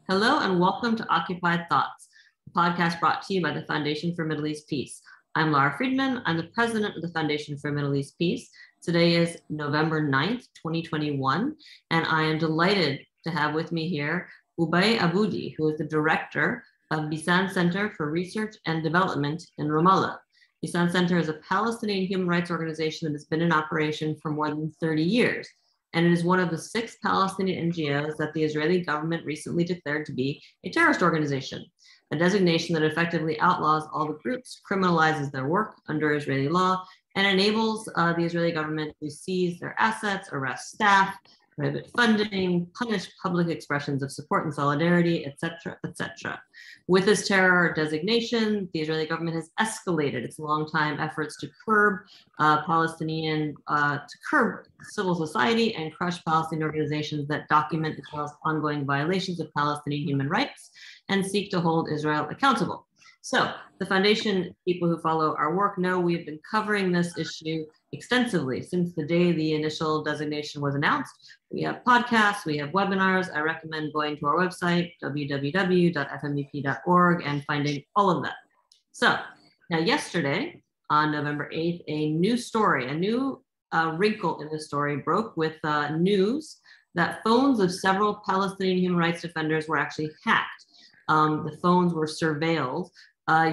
Hello and welcome to Occupied Thoughts, a podcast brought to you by the Foundation for Middle East Peace. I'm Lara Friedman. I'm the president of the Foundation for Middle East Peace. Today is November 9th, 2021, and I am delighted to have with me here Ubai Aboudi, who is the director of Bisan Center for Research and Development in Ramallah. Bisan Center is a Palestinian human rights organization that has been in operation for more than 30 years. And it is one of the 6 Palestinian NGOs that the Israeli government recently declared to be a terrorist organization, a designation that effectively outlaws all the groups, criminalizes their work under Israeli law, and enables the Israeli government to seize their assets, arrest staff, prohibit funding, punish public expressions of support and solidarity, etc., etc. With this terror designation, the Israeli government has escalated its longtime efforts to curb civil society and crush Palestinian organizations that document as well as ongoing violations of Palestinian human rights and seek to hold Israel accountable. So the foundation, people who follow our work know we've been covering this issue extensively since the day the initial designation was announced. We have podcasts, we have webinars. I recommend going to our website, www.fmep.org, and finding all of that. So now yesterday, on November 8th, a new story, a new wrinkle in the story broke with news that phones of several Palestinian human rights defenders were actually hacked. The phones were surveilled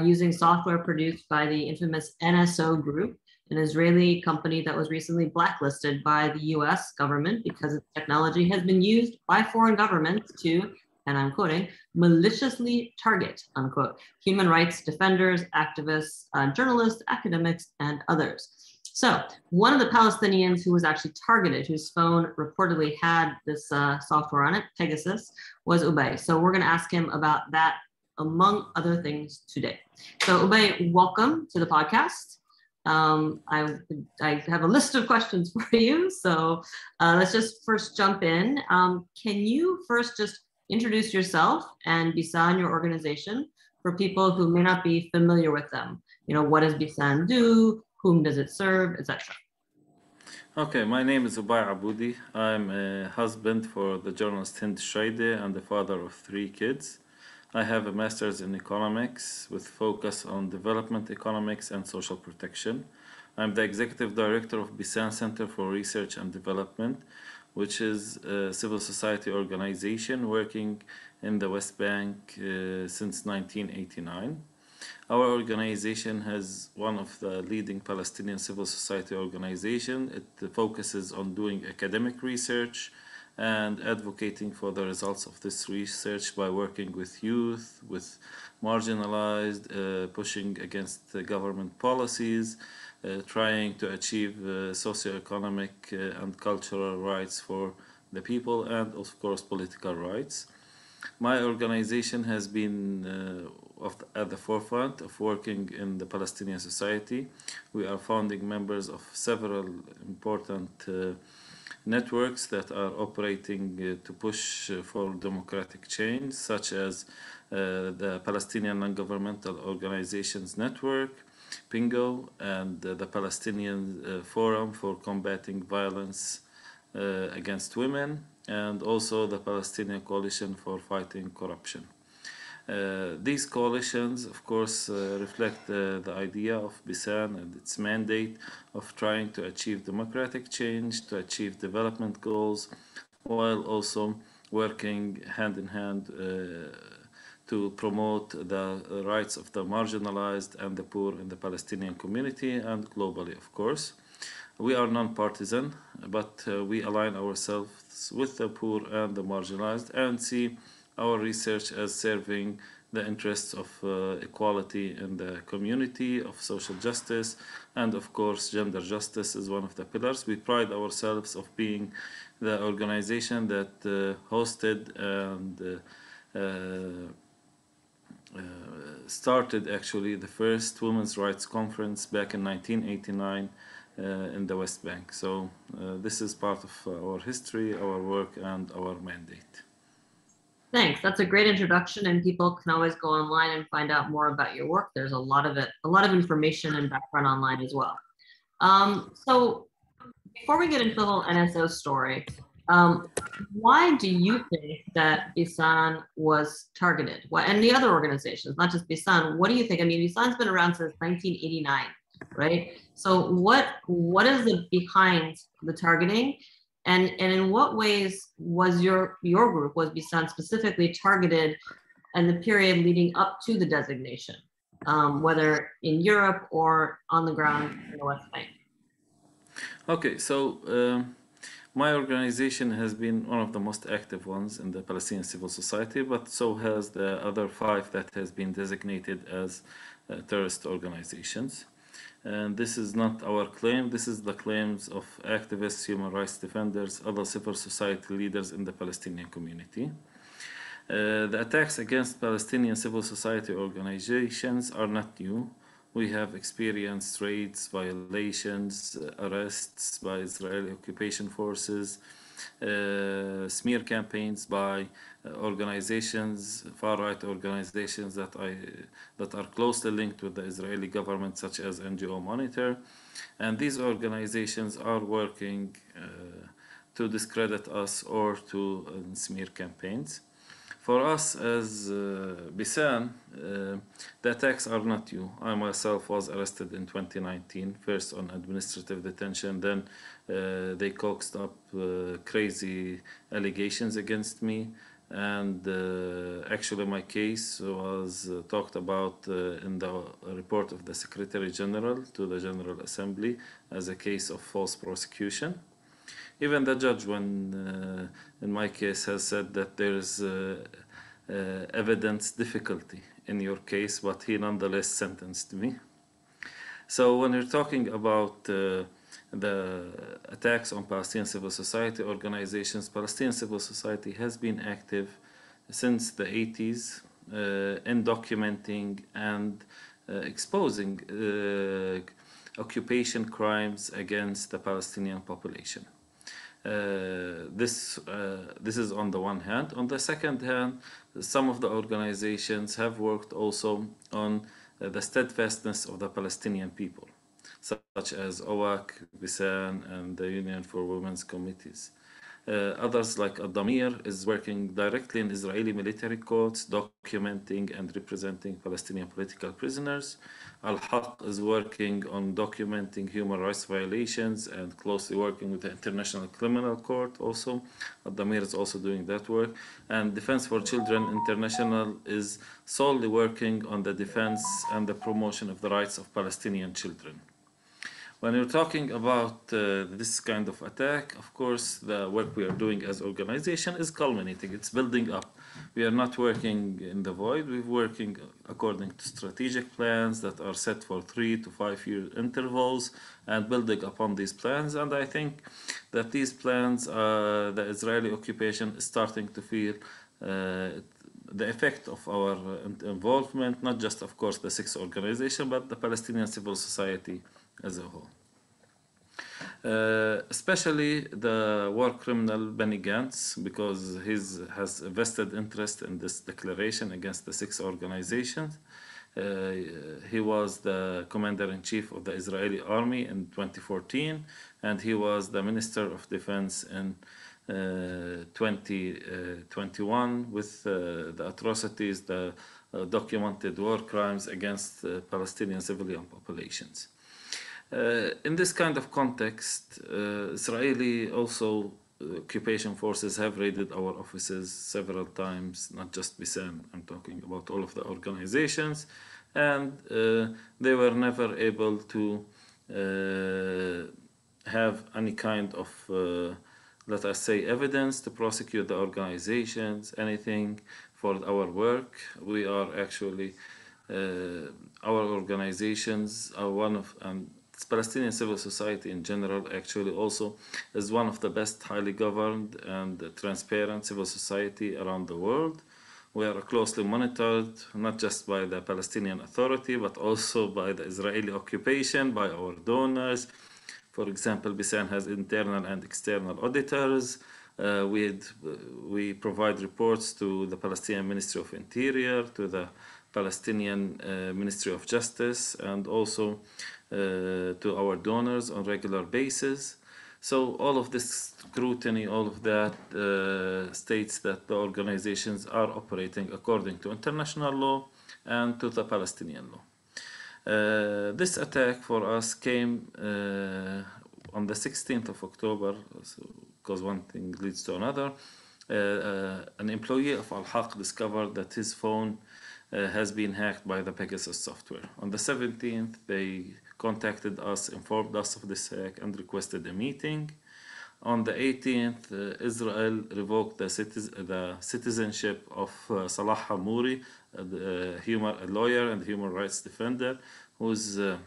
using software produced by the infamous NSO Group, an Israeli company that was recently blacklisted by the US government because its technology has been used by foreign governments to, and I'm quoting, maliciously target, unquote, human rights defenders, activists, journalists, academics, and others. So one of the Palestinians who was actually targeted, whose phone reportedly had this software on it, Pegasus, was Ubai. So we're gonna ask him about that, among other things, today. So Ubai, welcome to the podcast. I have a list of questions for you. So let's just first jump in. Can you first just introduce yourself and Bisan, your organization, for people who may not be familiar with them? You know, what does Bisan do? Whom does it serve, etc.? Okay, my name is Ubai Aboudi. I'm a husband for the journalist Hind Shaide and the father of 3 kids. I have a master's in economics with focus on development economics and social protection. I'm the executive director of Bisan Center for Research and Development, which is a civil society organization working in the West Bank since 1989. Our organization has one of the leading Palestinian civil society organizations. It focuses on doing academic research and advocating for the results of this research by working with youth, with marginalized, pushing against the government policies, trying to achieve socioeconomic and cultural rights for the people, and of course political rights. My organization has been at the forefront of working in the Palestinian society. We are founding members of several important networks that are operating to push for democratic change, such as the Palestinian Non-Governmental Organizations Network, PINGO, and the Palestinian Forum for Combating Violence against Women, and also the Palestinian Coalition for Fighting Corruption. These coalitions, of course, reflect the idea of Bisan and its mandate of trying to achieve democratic change, to achieve development goals, while also working hand in hand to promote the rights of the marginalized and the poor in the Palestinian community and globally, of course. We are non-partisan, but we align ourselves with the poor and the marginalized and see our research as serving the interests of equality in the community, of social justice, and of course gender justice is one of the pillars. We pride ourselves of being the organization that hosted and started actually the first women's rights conference back in 1989 in the West Bank. So this is part of our history, our work, and our mandate. Thanks. That's a great introduction, and people can always go online and find out more about your work. There's a lot of information and background online as well. So before we get into the whole NSO story, Um, why do you think that Bisan was targeted? Why, and the other organizations, not just Bisan, what do you think? I mean, Bisan's been around since 1989, right? So what is the behind the targeting? And in what ways was your group, was Bisan specifically targeted in the period leading up to the designation, whether in Europe or on the ground in the West Bank? Okay, so my organization has been one of the most active ones in the Palestinian civil society, but so has the other five that has been designated as terrorist organizations. And this is not our claim, this is the claims of activists, human rights defenders, other civil society leaders in the Palestinian community. The attacks against Palestinian civil society organizations are not new. We have experienced raids, violations, arrests by Israeli occupation forces, smear campaigns by organizations, far-right organizations that are closely linked with the Israeli government, such as NGO Monitor. And these organizations are working to discredit us or to smear campaigns. For us as Bisan, the attacks are not new. I myself was arrested in 2019, first on administrative detention, then they coaxed up crazy allegations against me. And actually, my case was talked about in the report of the Secretary General to the General Assembly as a case of false prosecution. Even the judge, when in my case, has said that there is evidence difficulty in your case, but he nonetheless sentenced me. So when you're talking about the attacks on Palestinian civil society organizations, Palestinian civil society has been active since the 80s in documenting and exposing occupation crimes against the Palestinian population. This is on the one hand. On the second hand, some of the organizations have worked also on the steadfastness of the Palestinian people, such as OAK, Bisan, and the Union for Women's Committees. Others like Adamir is working directly in Israeli military courts, documenting and representing Palestinian political prisoners. Al-Haq is working on documenting human rights violations and closely working with the International Criminal Court also. Adamir is also doing that work. And Defense for Children International is solely working on the defense and the promotion of the rights of Palestinian children. When you're talking about this kind of attack, of course, the work we are doing as organization is culminating. It's building up. We are not working in the void. We're working according to strategic plans that are set for 3 to 5 year intervals and building upon these plans. And I think that these plans, the Israeli occupation is starting to feel the effect of our involvement, not just, of course, the 6 organizations, but the Palestinian civil society as a whole. Especially the war criminal Benny Gantz, because he has a vested interest in this declaration against the 6 organizations. He was the commander-in-chief of the Israeli army in 2014, and he was the Minister of Defense in 2021 with the atrocities, the documented war crimes against Palestinian civilian populations. In this kind of context, Israeli also occupation forces have raided our offices several times, not just Bisan, I'm talking about all of the organizations, and they were never able to have any kind of, let us say, evidence to prosecute the organizations, anything for our work. We are actually, our organizations are one of, Palestinian civil society in general actually also is one of the best highly governed and transparent civil society around the world. We are closely monitored not just by the Palestinian Authority but also by the Israeli occupation, by our donors. For example, Bisan has internal and external auditors. We provide reports to the Palestinian Ministry of Interior, to the Palestinian Ministry of Justice, and also to our donors on regular basis. So all of this scrutiny, all of that states that the organizations are operating according to international law and to the Palestinian law. This attack for us came on the 16th of October, because one thing leads to another. An employee of Al-Haq discovered that his phone has been hacked by the Pegasus software. On the 17th, they contacted us, informed us of this hack, and requested a meeting. On the 18th, Israel revoked the citizenship of Salah Hamouri, a lawyer and human rights defender, who's a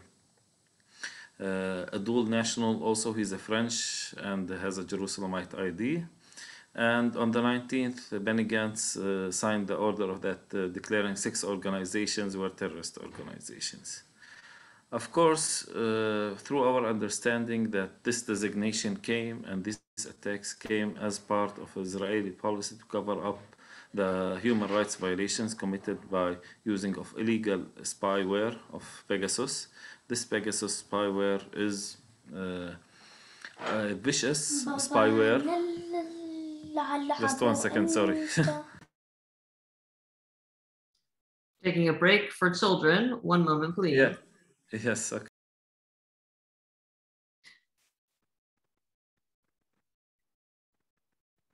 dual national. Also, he's a French and has a Jerusalemite ID. And on the 19th, Benny Gantz signed the order of that declaring 6 organizations were terrorist organizations. Of course, through our understanding that this designation came and these attacks came as part of Israeli policy to cover up the human rights violations committed by using of illegal spyware of Pegasus. This Pegasus spyware is a vicious spyware. Just 1 second, sorry. Taking a break for children. 1 moment, please. Yeah. Yes. Okay.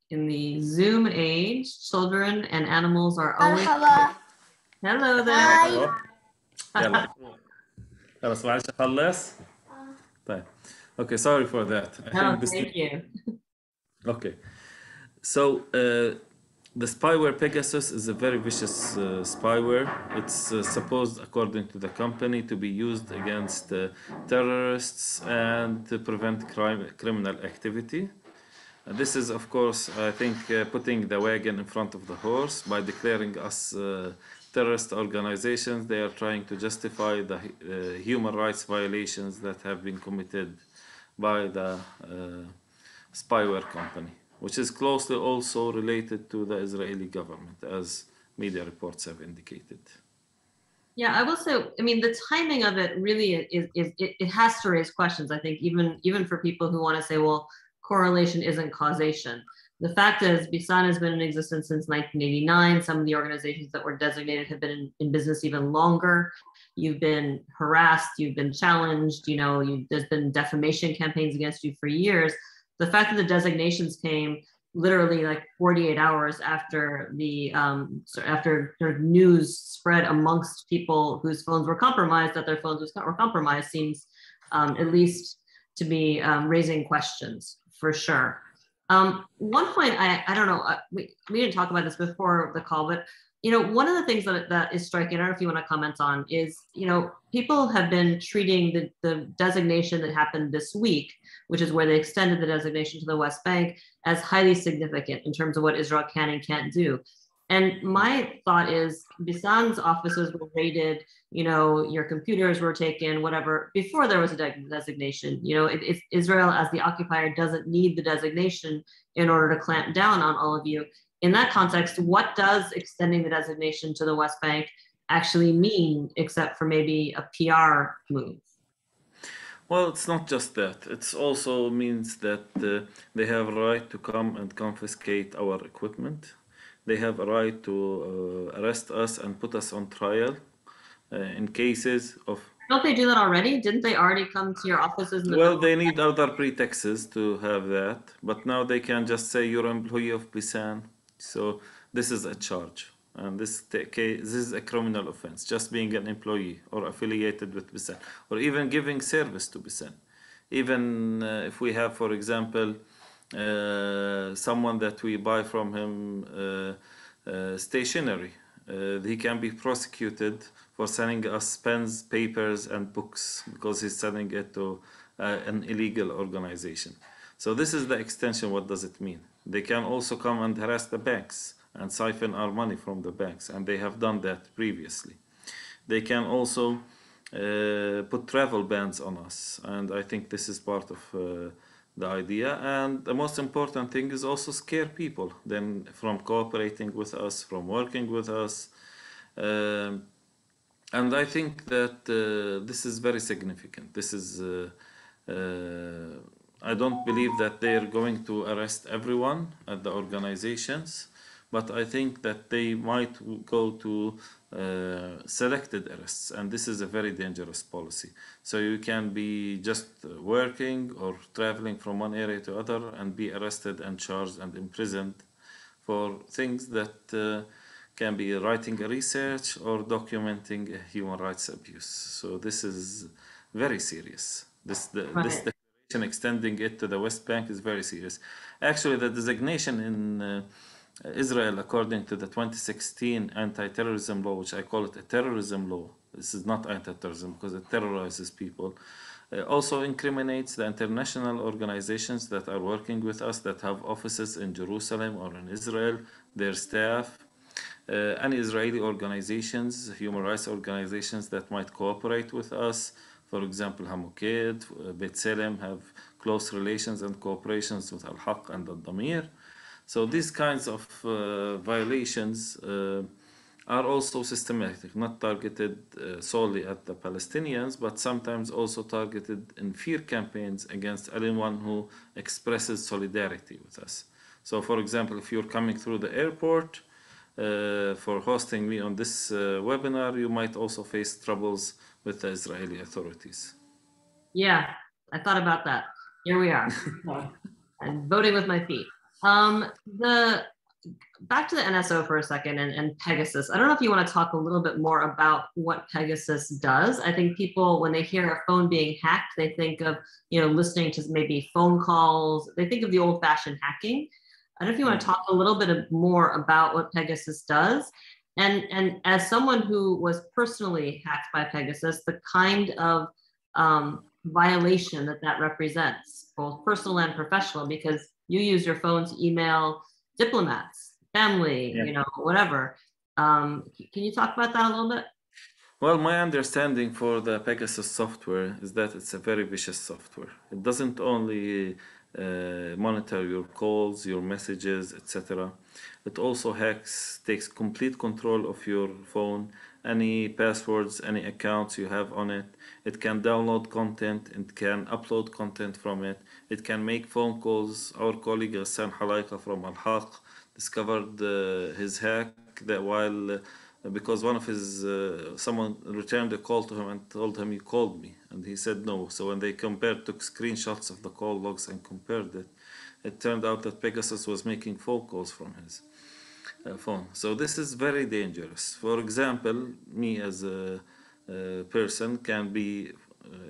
In the Zoom age, children and animals are always. Hello there. يلا خلاص معلش اخلص. طيب. Okay, sorry for that. No, thank you. Okay. So the spyware Pegasus is a very vicious spyware. It's supposed, according to the company, to be used against terrorists and to prevent criminal activity. This is, of course, I think, putting the wagon in front of the horse by declaring us terrorist organizations. They are trying to justify the human rights violations that have been committed by the spyware company, which is closely also related to the Israeli government, as media reports have indicated. Yeah, I will say, I mean, the timing of it really it has to raise questions. I think even for people who want to say, well, correlation isn't causation. The fact is, Bisan has been in existence since 1989. Some of the organizations that were designated have been in business even longer. You've been harassed, you've been challenged, there's been defamation campaigns against you for years. The fact that the designations came literally like 48 hours after after news spread amongst people whose phones were compromised, that their phones were compromised, seems at least to be raising questions for sure. One point, I don't know, we didn't talk about this before the call, but one of the things that is striking, I don't know if you want to comment on, is people have been treating the designation that happened this week, which is where they extended the designation to the West Bank, as highly significant in terms of what Israel can and can't do. And my thought is, Bisan's offices were raided, your computers were taken, whatever, before there was a designation. If Israel as the occupier doesn't need the designation in order to clamp down on all of you. In that context, what does extending the designation to the West Bank actually mean, except for maybe a PR move? Well, it's not just that. It also means that they have a right to come and confiscate our equipment. They have a right to arrest us and put us on trial in cases of... Don't they do that already? Didn't they already come to your offices? Well, they need other pretexts to have that, but now they can just say you're an employee of Bisan. So this is a charge, and this is a criminal offense, just being an employee or affiliated with Bisan, or even giving service to Bisan. Even if we have, for example, someone that we buy from him stationery, he can be prosecuted for sending us pens, papers, and books because he's selling it to an illegal organization. So this is the extension. What does it mean? They can also come and harass the banks and siphon our money from the banks, and they have done that previously. They can also put travel bans on us, and I think this is part of the idea. And the most important thing is also scare people then from cooperating with us, from working with us. And I think that this is very significant. This is I don't believe that they're going to arrest everyone at the organizations, but I think that they might go to selected arrests, and this is a very dangerous policy. So you can be just working or traveling from one area to other and be arrested and charged and imprisoned for things that can be writing a research or documenting a human rights abuse. So this is very serious. This Right. declaration extending it to the West Bank is very serious. Actually, the designation in Israel, according to the 2016 anti-terrorism law, which I call it a terrorism law. This is not anti-terrorism because it terrorizes people. Also incriminates the international organizations that are working with us, that have offices in Jerusalem or in Israel, their staff, any Israeli organizations, human rights organizations that might cooperate with us. For example, Hamoked, Beit Salem have close relations and cooperations with Al-Haq and Al-Damir. So these kinds of violations are also systematic, not targeted solely at the Palestinians, but sometimes also targeted in fear campaigns against anyone who expresses solidarity with us. So, for example, if you're coming through the airport for hosting me on this webinar, you might also face troubles with the Israeli authorities. Yeah, I thought about that. Here we are. I'm voting with my feet. The back to the NSO for a second and Pegasus. I don't know if you want to talk a little bit more about what Pegasus does. I think people, when they hear a phone being hacked, they think of, listening to maybe phone calls. They think of the old-fashioned hacking. I don't know if you want to talk a little bit more about what Pegasus does. And as someone who was personally hacked by Pegasus, the kind of violation that represents, both personal and professional, because you use your phone to email diplomats, family, whatever. Can you talk about that a little bit? Well, my understanding for the Pegasus software is that it's a very vicious software. It doesn't only monitor your calls, your messages, etc. It also takes complete control of your phone, any passwords, any accounts you have on it. It can download content, it can upload content from it. It can make phone calls. Our colleague Hassan Halaika from Al-Haq discovered his hack that while because one of his someone returned a call to him and told him, you called me, and he said no. So when they took screenshots of the call logs and compared it, it turned out that Pegasus was making phone calls from his phone. So this is very dangerous. For example, me as a person can be,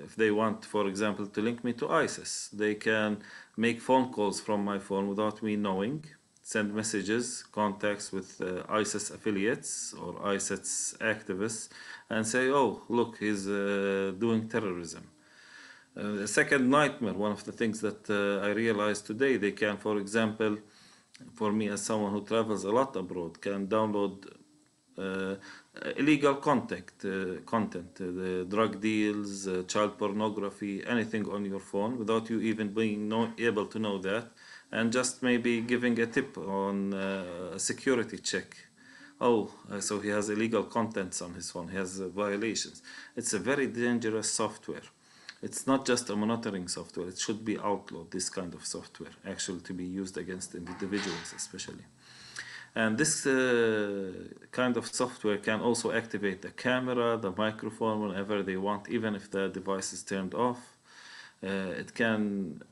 if they want, for example, to link me to ISIS, they can make phone calls from my phone without me knowing, send messages, contacts with ISIS affiliates or ISIS activists, and say, oh, look, he's doing terrorism. The second nightmare, one of the things that I realized today, they can, for example, for me as someone who travels a lot abroad, can download illegal content, the drug deals, child pornography, anything on your phone without you even being able to know that, and just maybe giving a tip on a security check. Oh, so he has illegal contents on his phone, he has violations. It's a very dangerous software. It's not just a monitoring software, it should be outlawed, this kind of software, actually to be used against individuals especially. And this kind of software can also activate the camera, the microphone whenever they want, even if the device is turned off. It can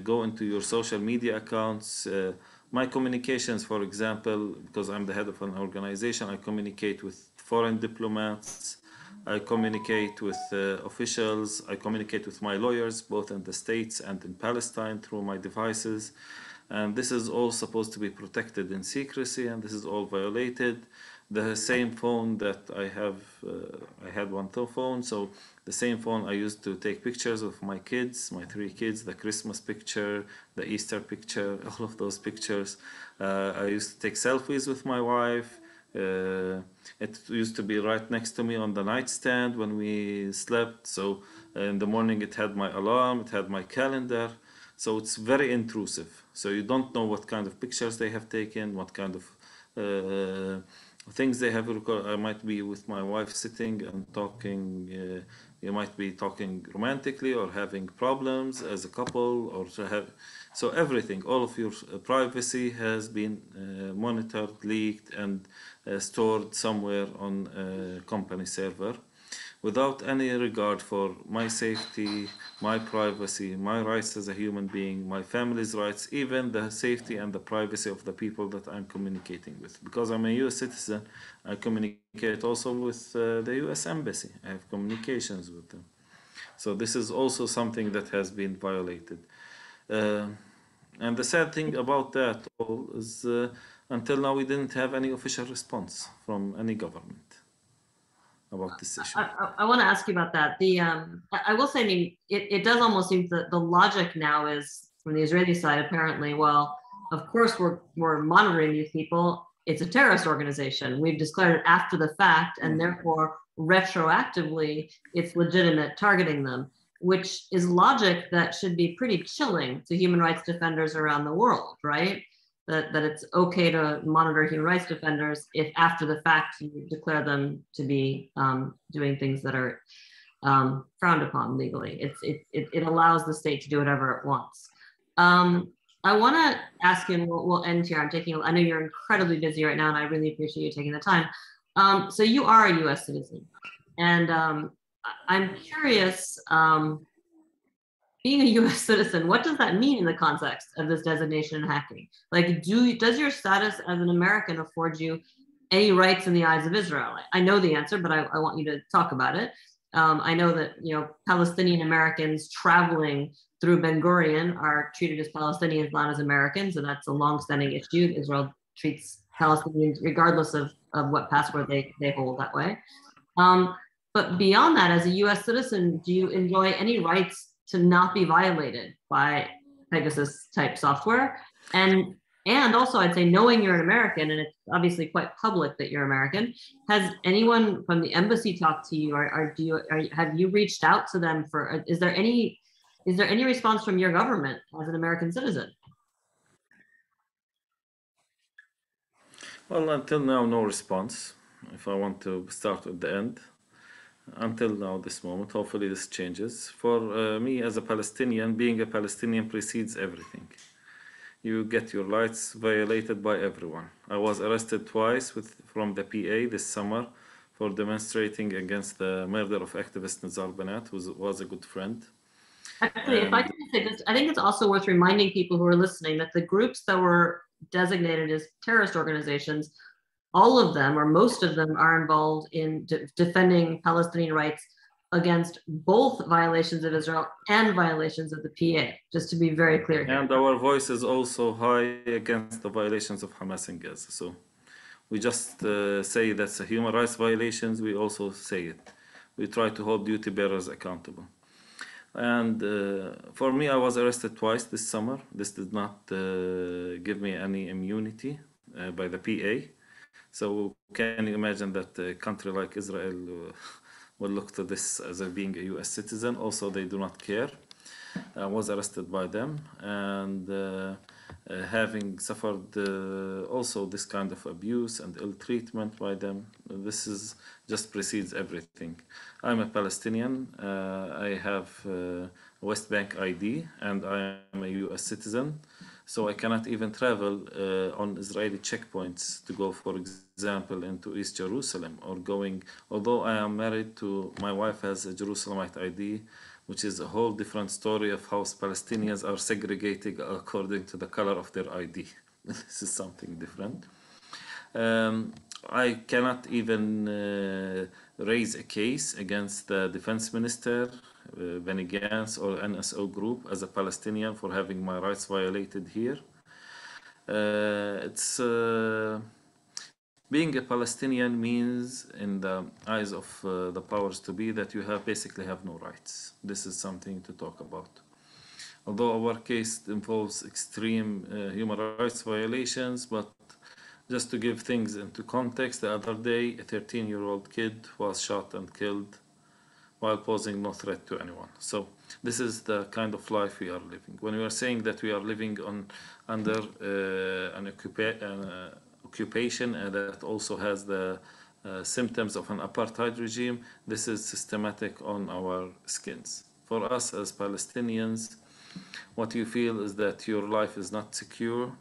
go into your social media accounts. My communications, for example, because I'm the head of an organization, I communicate with foreign diplomats, I communicate with officials, I communicate with my lawyers, both in the States and in Palestine through my devices. And this is all supposed to be protected in secrecy, and this is all violated. The same phone that I have, I had one phone, so the same phone I used to take pictures of my kids, my 3 kids, the Christmas picture, the Easter picture, all of those pictures. I used to take selfies with my wife. It used to be right next to me on the nightstand when we slept. So in the morning it had my alarm, it had my calendar. So it's very intrusive. So you don't know what kind of pictures they have taken, what kind of things they have recorded. I might be with my wife sitting and talking, You might be talking romantically or having problems as a couple, or to have, so everything, all of your privacy has been monitored, leaked, and stored somewhere on a company server without any regard for my safety, my privacy, my rights as a human being, my family's rights, even the safety and the privacy of the people that I'm communicating with. Because I'm a US citizen, I communicate also with the US Embassy. I have communications with them. So this is also something that has been violated. Uh, and the sad thing about that all is until now we didn't have any official response from any government about this issue. I want to ask you about that. I will say, I mean, it does almost seem that the logic now is from the Israeli side, apparently, well, of course we're monitoring these people. It's a terrorist organization. We've declared it after the fact, and therefore retroactively it's legitimate targeting them, which is logic that should be pretty chilling to human rights defenders around the world, right? That it's okay to monitor human rights defenders if after the fact you declare them to be doing things that are frowned upon legally. It allows the state to do whatever it wants. I want to ask you, and we'll end here. I know you're incredibly busy right now, and I really appreciate you taking the time. So you are a U.S. citizen, and I'm curious. Being a U.S. citizen, what does that mean in the context of this designation and hacking? Like, does your status as an American afford you any rights in the eyes of Israel? I know the answer, but I want you to talk about it. I know that Palestinian Americans traveling through Ben Gurion are treated as Palestinians, not as Americans, and that's a longstanding issue. Israel treats Palestinians regardless of what passport they hold that way. But beyond that, as a U.S. citizen, do you enjoy any rights to not be violated by Pegasus type software? And also, I'd say, knowing you're an American, and it's obviously quite public that you're American, has anyone from the embassy talked to you, or have you reached out to them for? Is there any response from your government as an American citizen? Well, until now, no response. If I want to start at the end, until now, this moment, hopefully this changes. For me as a Palestinian, being a Palestinian precedes everything. You get your rights violated by everyone. I was arrested twice from the PA this summer for demonstrating against the murder of activist Nizar Banat, who was a good friend. Actually, if I can say this, I think it's also worth reminding people who are listening that the groups that were designated as terrorist organizations, all of them or most of them are involved in defending Palestinian rights against both violations of Israel and violations of the PA, just to be very clear here. And our voice is also high against the violations of Hamas in Gaza. So we just say that's a human rights violations, we also say it. We try to hold duty bearers accountable. And for me, I was arrested twice this summer. This did not give me any immunity by the PA. So can you imagine that a country like Israel will look to this as being a US citizen? Also, they do not care. I was arrested by them, and having suffered also this kind of abuse and ill treatment by them, this is just precedes everything. I'm a Palestinian. I have West Bank ID, and I am a US citizen. So I cannot even travel on Israeli checkpoints to go, for example, into East Jerusalem, or going, although I am married to, my wife has a Jerusalemite ID, which is a whole different story of how Palestinians are segregated according to the color of their ID. This is something different. I cannot even raise a case against the defense minister, Benny Gantz, or NSO group as a Palestinian for having my rights violated here. Being a Palestinian means, in the eyes of the powers to be, that you basically have no rights. This is something to talk about. Although our case involves extreme human rights violations, but just to give things into context, the other day a 13-year-old kid was shot and killed while posing no threat to anyone. So this is the kind of life we are living. When we are saying that we are living under an occupation that also has the symptoms of an apartheid regime. This is systematic on our skins. For us as Palestinians, what you feel is that your life is not secure.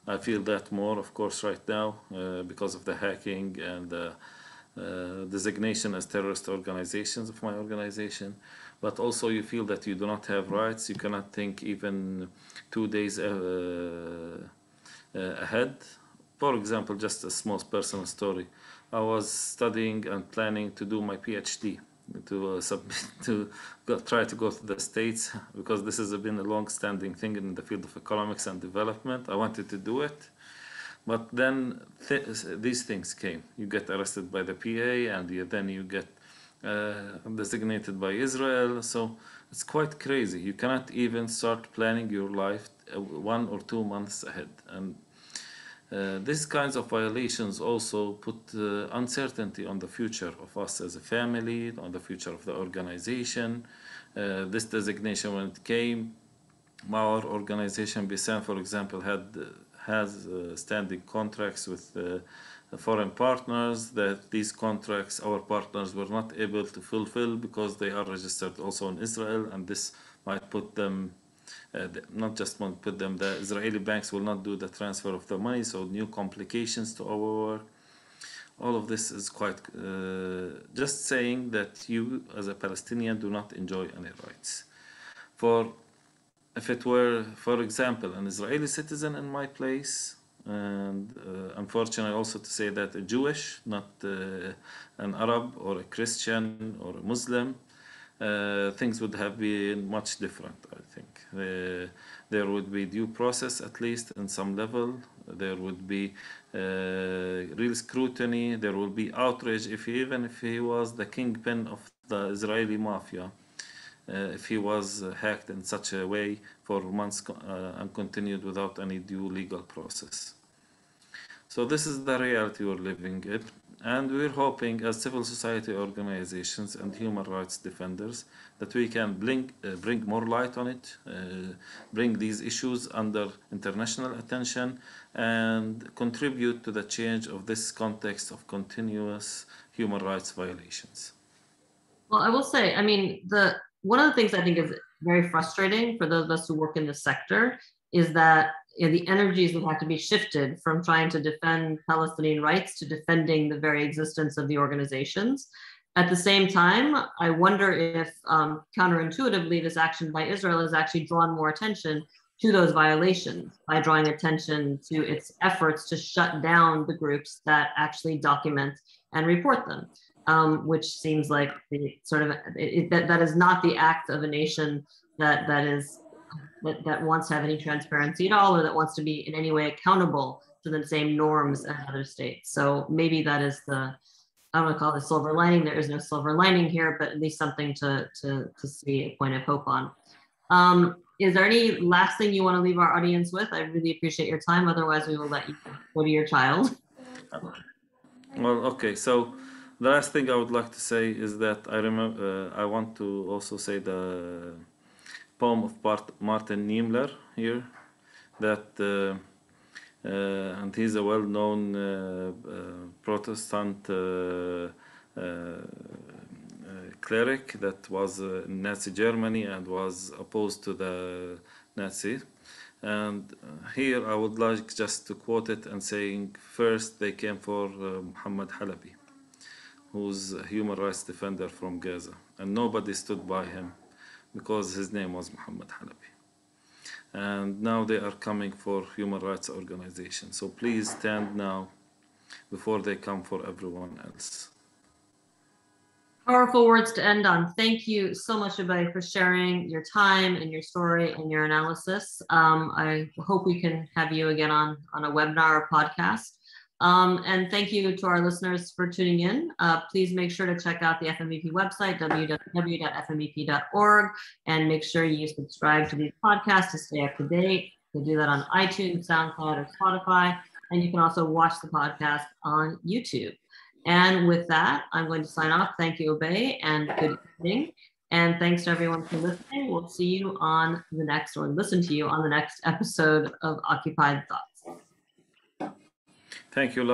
I feel that more, of course, right now because of the hacking and the designation as terrorist organizations of my organization. But also you feel that you do not have rights. You cannot think even 2 days ahead. For example, just a small personal story. I was studying and planning to do my PhD to submit to try to go to the States because this has been a long-standing thing in the field of economics and development. I wanted to do it, but then these things came. You get arrested by the PA, and then you get designated by Israel. So it's quite crazy. You cannot even start planning your life 1 or 2 months ahead. And these kinds of violations also put uncertainty on the future of us as a family, on the future of the organization. This designation, when it came, our organization, Bisan, for example, has standing contracts with foreign partners, that these contracts our partners were not able to fulfill because they are registered also in Israel, and this might put them not just put them, the Israeli banks will not do the transfer of the money, so new complications to our work. All of this is quite just saying that you as a Palestinian do not enjoy any rights. If it were, for example, an Israeli citizen in my place, and unfortunately also to say that a Jewish, not an Arab or a Christian or a Muslim, things would have been much different, I think. There would be due process, at least in some level. There would be real scrutiny. There will be outrage even if he was the kingpin of the Israeli mafia. If he was hacked in such a way for months and continued without any due legal process. So this is the reality we're living in, and we're hoping as civil society organizations and human rights defenders that we can bring more light on it, bring these issues under international attention, and contribute to the change of this context of continuous human rights violations. Well, I will say, I mean, one of the things I think is very frustrating for those of us who work in the sector is that the energies would have to be shifted from trying to defend Palestinian rights to defending the very existence of the organizations. At the same time, I wonder if counterintuitively, this action by Israel has actually drawn more attention to those violations by drawing attention to its efforts to shut down the groups that actually document and report them. Which seems like the sort of that is not the act of a nation that wants to have any transparency at all, or that wants to be in any way accountable to the same norms as other states. So maybe that is I don't want to call it a silver lining. There is no silver lining here, but at least something to see a point of hope on. Is there any last thing you want to leave our audience with? I really appreciate your time. Otherwise, we will let you go to your child. Well, okay. So the last thing I would like to say is that I want to also say the poem of Martin Niemöller here, that and he's a well-known Protestant cleric that was in Nazi Germany and was opposed to the Nazis. And here I would like just to quote it and saying, first they came for Muhammad Halabi, who's a human rights defender from Gaza, and nobody stood by him because his name was Muhammad Halabi. And now they are coming for human rights organizations. So please stand now before they come for everyone else. Powerful words to end on. Thank you so much, Ubai, for sharing your time and your story and your analysis. I hope we can have you again on a webinar or podcast. And thank you to our listeners for tuning in. Please make sure to check out the FMEP website, www.fmep.org, and make sure you subscribe to these podcasts to stay up to date. You can do that on iTunes, SoundCloud, or Spotify, and you can also watch the podcast on YouTube. And with that, I'm going to sign off. Thank you, Ubai, and good evening. And thanks to everyone for listening. We'll see you on the next, or listen to you on the next episode of Occupied Thoughts. Thank you, Lara.